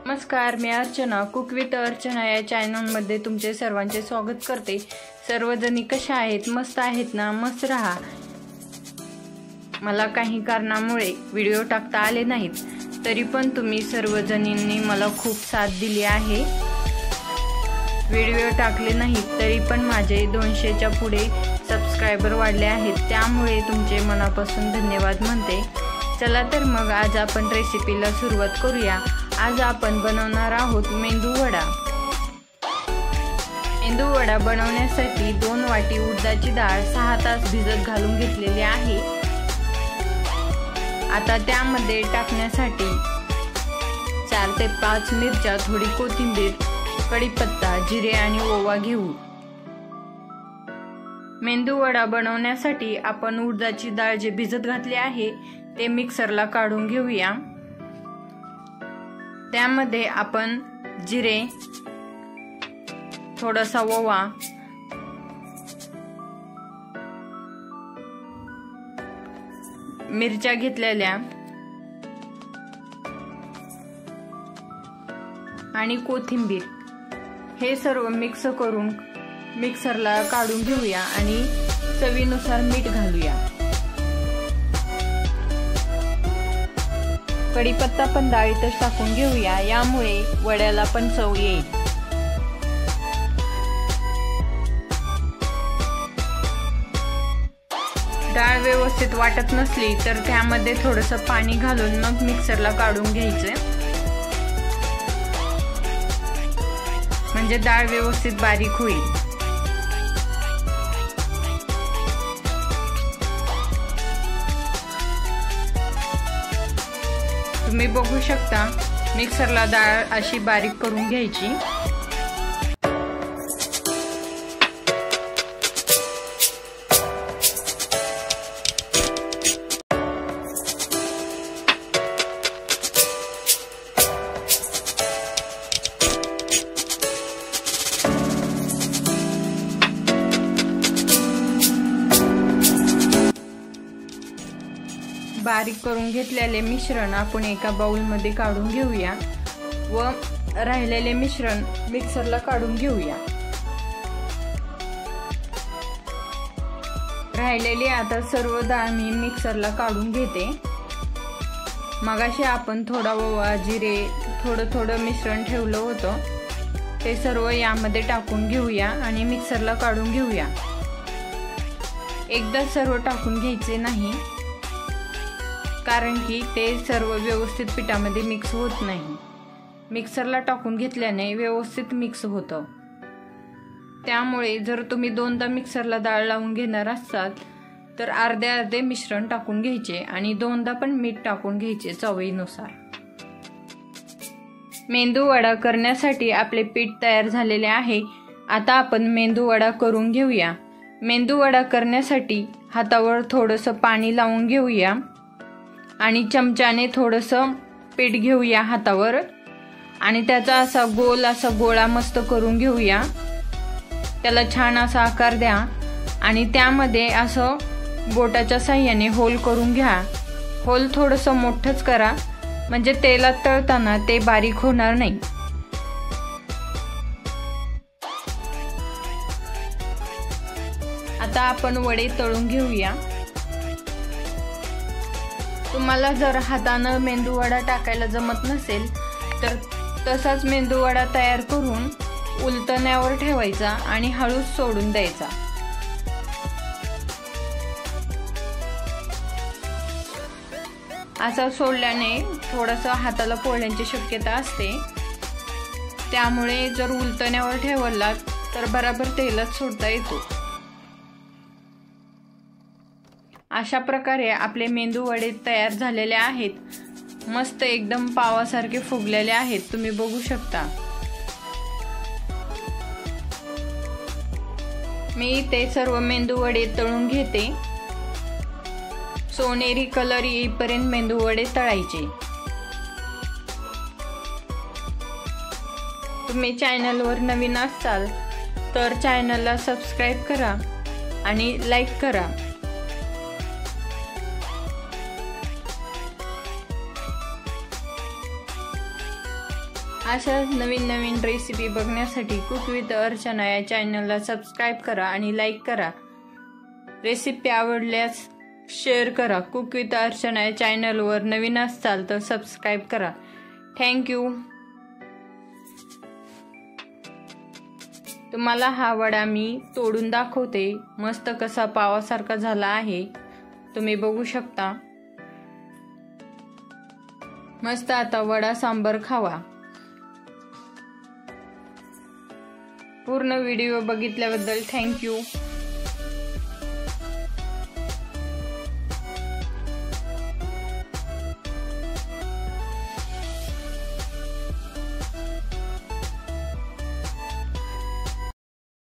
नमस्कार, मी Archana cook with Archana या चॅनलमध्ये तुमचे सर्वांचे स्वागत करते। सर्वजणी कशा आहेत? मस्त आहेत ना? मस्त रहा। मला काही कारणामुळे व्हिडिओ टाकता आले नाहीत, तरी पण तुम्ही सर्वजणींनी मला खूप साथ दिली आहे। व्हिडिओ टाकले नाहीत तरी पण माझे 200च्या पुढे सबस्क्रायबर वाढले आहेत, त्यामुळे तुमचे मनापासून धन्यवाद म्हणते। चला तर मग आज आपण रेसिपीला सुरुवात करूया। आज आपण बनवणार आहोत मेंदू वडा। मेंदू वडा बनवण्यासाठी 2 वाटी उडदाची डाळ 6 तास भिजत घालून घेतलेली आहे। आता त्यामध्ये टाकण्यासाठी 4 ते 5 मिरच्या, थोडी कोथिंबीर, कढीपत्ता, जिरे आणि ओवा घेऊ। मेंदू वडा बनवण्यासाठी आपण उडदाची डाळ जे भिजत घातली आहे ते मिक्सरला काढून घेऊया। त्यामध्ये आपण जिरे, थोडासा ओवा, मिरच्या घेतलेल्या आणि कोथिंबीर हे सर्व मिक्स करून मिक्सरला काढून घेऊया आणि चवीनुसार मीठ घालूया। कढीपत्ता पण डाळीतच टाकून घेऊया, यामुळे वड्याला पण चव येईल। डाळ व्यवस्थित वाटत नसली तर त्यामध्ये थोडंसं पाणी घालून मग मिक्सरला काढून घ्यायचे, म्हणजे डाळ व्यवस्थित बारीक होईल। तुम्ही बघू शकता मिक्सरला डाळ अशी बारीक करून घ्यायची। बारीक करून घेतलेले मिश्रण आपण एका बाउल मध्ये काढून घेऊया व राहिलेले मिश्रण मिक्सरला काढून घेऊया। राहिलेली आता सर्व डाळ मी मिक्सरला काढून घेते। मगाशी आपण थोडा ओवा, जिरे, थोडं मिश्रण ठेवलं होतं ते सर्व यामध्ये टाकून घेऊया आणि मिक्सरला काढून घेऊया। एकदा सर्व टाकून घ्यायचे नाही, कारण की ते सर्व व्यवस्थित पिठामध्ये मिक्स होत नाही। मिक्सरला टाकून घेतल्याने व्यवस्थित मिक्स होतं। त्यामुळे जर तुम्ही 2दा मिक्सरला डाळ लावून घेणार असाल तर अर्धे मिश्रण टाकून घ्यायचे आणि 2दा पण मीठ टाकून घ्यायचे चवीनुसार। मेंदू वडा करण्यासाठी आपले पीठ तयार झालेले आहे। आता आपण मेंदू वडा करून घेऊया। मेंदू वडा करण्यासाठी हातावर थोडंसं पाणी लावून घेऊया आणि चमच्याने थोडंसं पीठ घेऊया हातावर आणि त्याचा असा गोल असा गोळा मस्त करून घेऊया। त्याला छान असा आकार द्या आणि त्यामध्ये असं बोटाच्या साहाय्याने होल करून घ्या। होल थोडंसं मोठंच करा, म्हणजे तेलात तळताना ते बारीक होणार नाही। आता आपण वडे तळून घेऊया। तुम्हाला जर हाताने मेंदू वडा टाकायला जमत नसेल तर तसाच मेंदू वडा तयार करून उलटण्यावर ठेवायचा आणि हळूच सोडून द्यायचा। असा सोडल्याने थोडंसं हाताला पोळण्याची शक्यता असते, त्यामुळे जर उलटण्यावर ठेवला तर बराबर तेलात सोडता येतो। अशा प्रकारे आपले मेंदू वडे तयार झालेले आहेत। मस्त एकदम पावासारखे फुगलेले आहेत, तुम्ही बघू शकता। मी ते सर्व मेंदू वडे तळून घेते। सोनेरी कलर येईपर्यंत मेंदू वडे तळायचे। तुम्ही चॅनलवर नवीन असाल तर चॅनलला सबस्क्राईब करा आणि लाईक करा। अशाच नवीन नवीन रेसिपी बघण्यासाठी कुक विथ अर्चना या चॅनलला सबस्क्राईब करा आणि लाईक करा. रेसिपी आवडल्यास शेअर करा. कुक विथ अर्चना या चॅनलवर नवीन असाल तर सबस्क्राईब करा. थँक्यू. तुम्हाला हा वडा मी तोडून दाखवते. मस्त कसा पावासारखा झाला आहे, तुम्ही बघू शकता. मस्त आता वडा सांबर खावा. पूर्ण व्हिडिओ बघितल्याबद्दल थँक्यू.